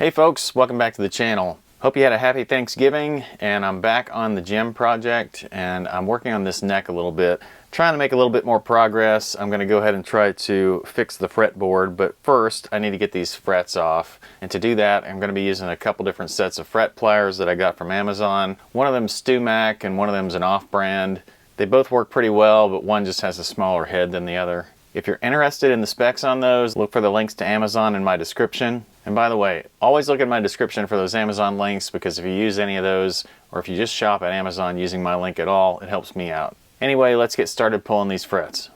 Hey folks, welcome back to the channel. Hope you had a happy Thanksgiving, and I'm back on the gym project and I'm working on this neck a little bit, trying to make a little bit more progress. I'm going to go ahead and try to fix the fretboard, but first I need to get these frets off, and to do that I'm going to be using a couple different sets of fret pliers that I got from Amazon. One of them's StuMac and one of them's an off-brand. They both work pretty well, but one just has a smaller head than the other. If you're interested in the specs on those, look for the links to Amazon in my description. And by the way, always look at my description for those Amazon links, because if you use any of those, or if you just shop at Amazon using my link at all, it helps me out. Anyway, let's get started pulling these frets.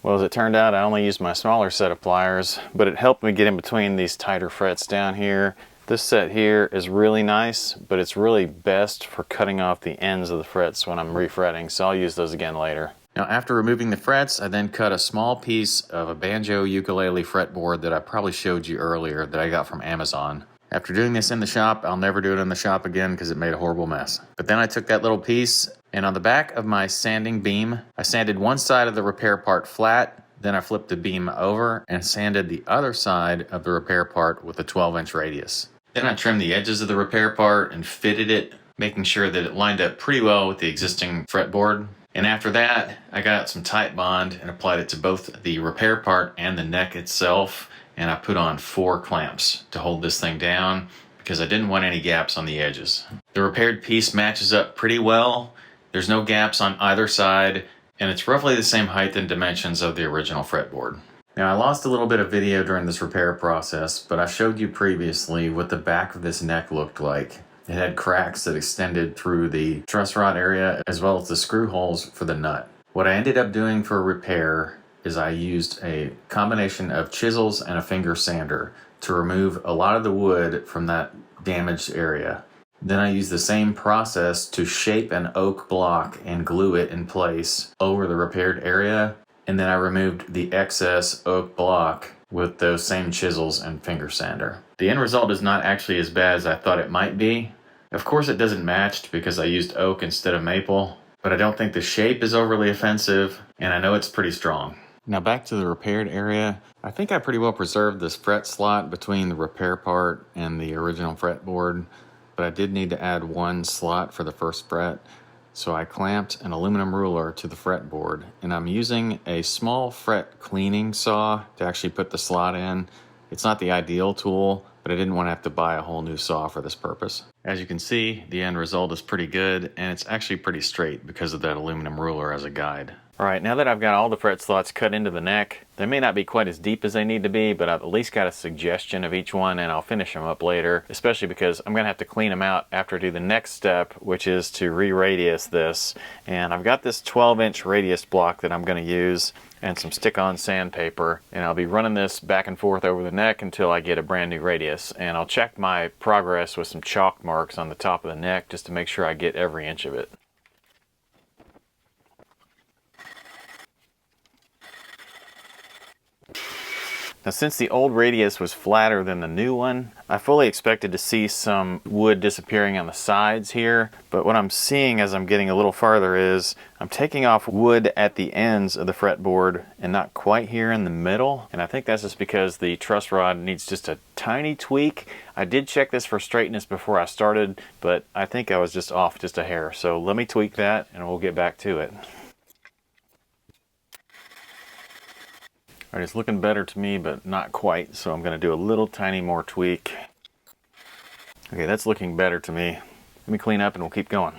Well, as it turned out, I only used my smaller set of pliers, but it helped me get in between these tighter frets down here. This set here is really nice, but it's really best for cutting off the ends of the frets when I'm refretting, so I'll use those again later. Now, after removing the frets, I then cut a small piece of a banjo ukulele fretboard that I probably showed you earlier that I got from Amazon. After doing this in the shop, I'll never do it in the shop again because it made a horrible mess. But then I took that little piece, and on the back of my sanding beam, I sanded one side of the repair part flat, then I flipped the beam over and sanded the other side of the repair part with a 12-inch radius. Then I trimmed the edges of the repair part and fitted it, making sure that it lined up pretty well with the existing fretboard. And after that, I got some Tite Bond and applied it to both the repair part and the neck itself. And I put on 4 clamps to hold this thing down because I didn't want any gaps on the edges. The repaired piece matches up pretty well. There's no gaps on either side, and it's roughly the same height and dimensions of the original fretboard. Now, I lost a little bit of video during this repair process, but I showed you previously what the back of this neck looked like. It had cracks that extended through the truss rod area as well as the screw holes for the nut. What I ended up doing for repair is I used a combination of chisels and a finger sander to remove a lot of the wood from that damaged area. Then I used the same process to shape an oak block and glue it in place over the repaired area. And then I removed the excess oak block with those same chisels and finger sander. The end result is not actually as bad as I thought it might be. Of course it doesn't match because I used oak instead of maple, but I don't think the shape is overly offensive, and I know it's pretty strong. Now back to the repaired area. I think I pretty well preserved this fret slot between the repair part and the original fretboard, but I did need to add one slot for the first fret. So I clamped an aluminum ruler to the fretboard, and I'm using a small fret cleaning saw to actually put the slot in. It's not the ideal tool, but I didn't want to have to buy a whole new saw for this purpose. As you can see, the end result is pretty good, and it's actually pretty straight because of that aluminum ruler as a guide. Alright, now that I've got all the fret slots cut into the neck, they may not be quite as deep as they need to be, but I've at least got a suggestion of each one, and I'll finish them up later, especially because I'm going to have to clean them out after I do the next step, which is to re-radius this. And I've got this 12-inch radius block that I'm going to use and some stick-on sandpaper, and I'll be running this back and forth over the neck until I get a brand new radius. And I'll check my progress with some chalk marks on the top of the neck just to make sure I get every inch of it. Now, since the old radius was flatter than the new one, I fully expected to see some wood disappearing on the sides here, but what I'm seeing as I'm getting a little farther is I'm taking off wood at the ends of the fretboard and not quite here in the middle, and I think that's just because the truss rod needs just a tiny tweak. I did check this for straightness before I started, but I think I was just off just a hair, so let me tweak that and we'll get back to it. Alright, it's looking better to me, but not quite, so I'm going to do a little tiny more tweak. Okay, that's looking better to me. Let me clean up and we'll keep going.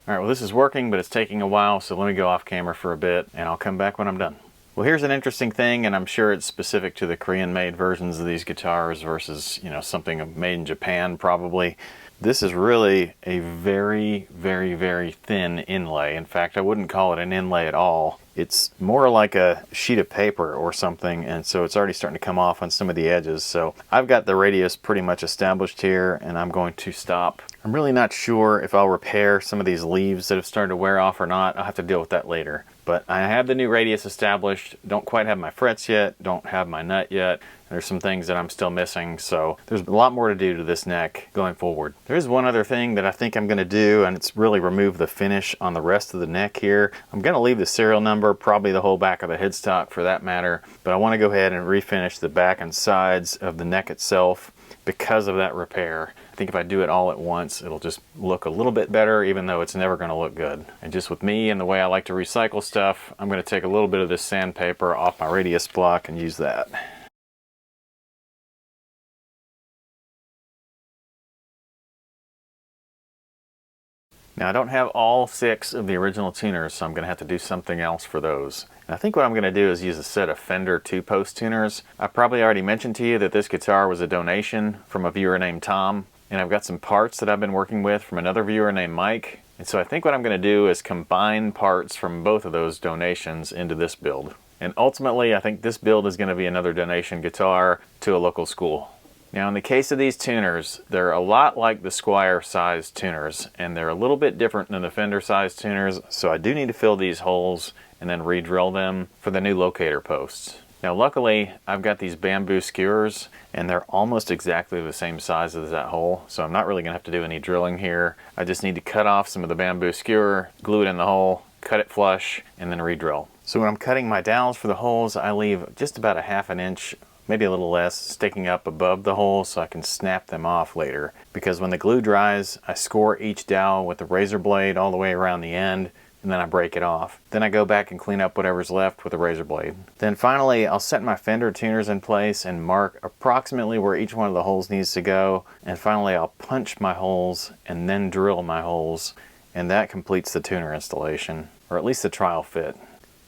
Alright, well this is working, but it's taking a while, so let me go off camera for a bit, and I'll come back when I'm done. Well, here's an interesting thing, and I'm sure it's specific to the Korean-made versions of these guitars versus, something made in Japan probably. This is really a very, very, very thin inlay. In fact, I wouldn't call it an inlay at all. It's more like a sheet of paper or something, and so it's already starting to come off on some of the edges. So I've got the radius pretty much established here, and I'm going to stop. I'm really not sure if I'll repair some of these leaves that have started to wear off or not. I'll have to deal with that later. But I have the new radius established, don't quite have my frets yet, don't have my nut yet. There's some things that I'm still missing, so there's a lot more to do to this neck going forward. There's one other thing that I think I'm going to do, and it's really remove the finish on the rest of the neck here. I'm going to leave the serial number, probably the whole back of the headstock for that matter, but I want to go ahead and refinish the back and sides of the neck itself because of that repair. I think if I do it all at once, it'll just look a little bit better, even though it's never going to look good. And just with me and the way I like to recycle stuff, I'm going to take a little bit of this sandpaper off my radius block and use that. Now I don't have all 6 of the original tuners, so I'm going to have to do something else for those. And I think what I'm going to do is use a set of Fender 2-post tuners. I probably already mentioned to you that this guitar was a donation from a viewer named Tom, and I've got some parts that I've been working with from another viewer named Mike. And so I think what I'm going to do is combine parts from both of those donations into this build. And ultimately I think this build is going to be another donation guitar to a local school. Now in the case of these tuners, they're a lot like the Squier size tuners, and they're a little bit different than the Fender size tuners, so I do need to fill these holes and then re-drill them for the new locator posts. Now luckily I've got these bamboo skewers and they're almost exactly the same size as that hole, so I'm not really going to have to do any drilling here. I just need to cut off some of the bamboo skewer, glue it in the hole, cut it flush, and then re-drill. So when I'm cutting my dowels for the holes, I leave just about a ½ inch, maybe a little less, sticking up above the hole so I can snap them off later. Because when the glue dries, I score each dowel with the razor blade all the way around the end, and then I break it off. Then I go back and clean up whatever's left with a razor blade. Then finally, I'll set my Fender tuners in place and mark approximately where each one of the holes needs to go. And finally, I'll punch my holes and then drill my holes. And that completes the tuner installation, or at least the trial fit.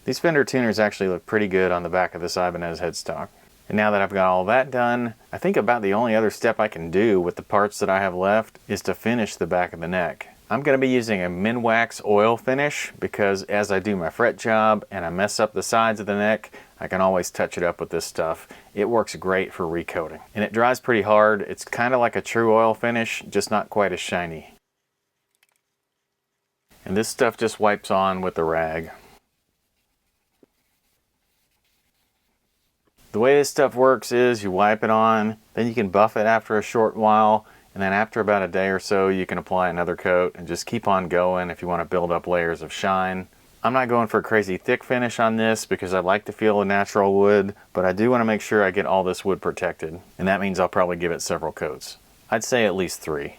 These Fender tuners actually look pretty good on the back of this Ibanez headstock. And now that I've got all that done, I think about the only other step I can do with the parts that I have left is to finish the back of the neck. I'm going to be using a Minwax oil finish because as I do my fret job and I mess up the sides of the neck, I can always touch it up with this stuff. It works great for recoating. And it dries pretty hard. It's kind of like a true oil finish, just not quite as shiny. And this stuff just wipes on with the rag. The way this stuff works is you wipe it on, then you can buff it after a short while, and then after about a day or so you can apply another coat and just keep on going if you want to build up layers of shine. I'm not going for a crazy thick finish on this because I like to feel a natural wood, but I do want to make sure I get all this wood protected, and that means I'll probably give it several coats. I'd say at least 3.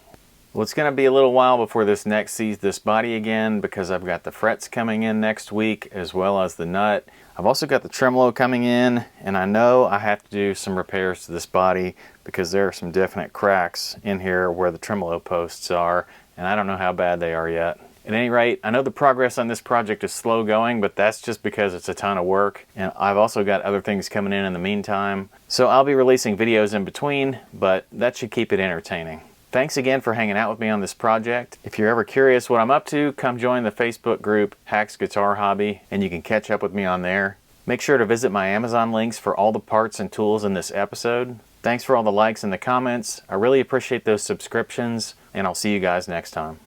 Well, it's going to be a little while before this neck sees this body again because I've got the frets coming in next week as well as the nut. I've also got the tremolo coming in, and I know I have to do some repairs to this body because there are some definite cracks in here where the tremolo posts are, and I don't know how bad they are yet. At any rate, I know the progress on this project is slow going, but that's just because it's a ton of work, and I've also got other things coming in the meantime. So I'll be releasing videos in between, but that should keep it entertaining. Thanks again for hanging out with me on this project. If you're ever curious what I'm up to, come join the Facebook group Hacks Guitar Hobby, and you can catch up with me on there. Make sure to visit my Amazon links for all the parts and tools in this episode. Thanks for all the likes and the comments. I really appreciate those subscriptions, and I'll see you guys next time.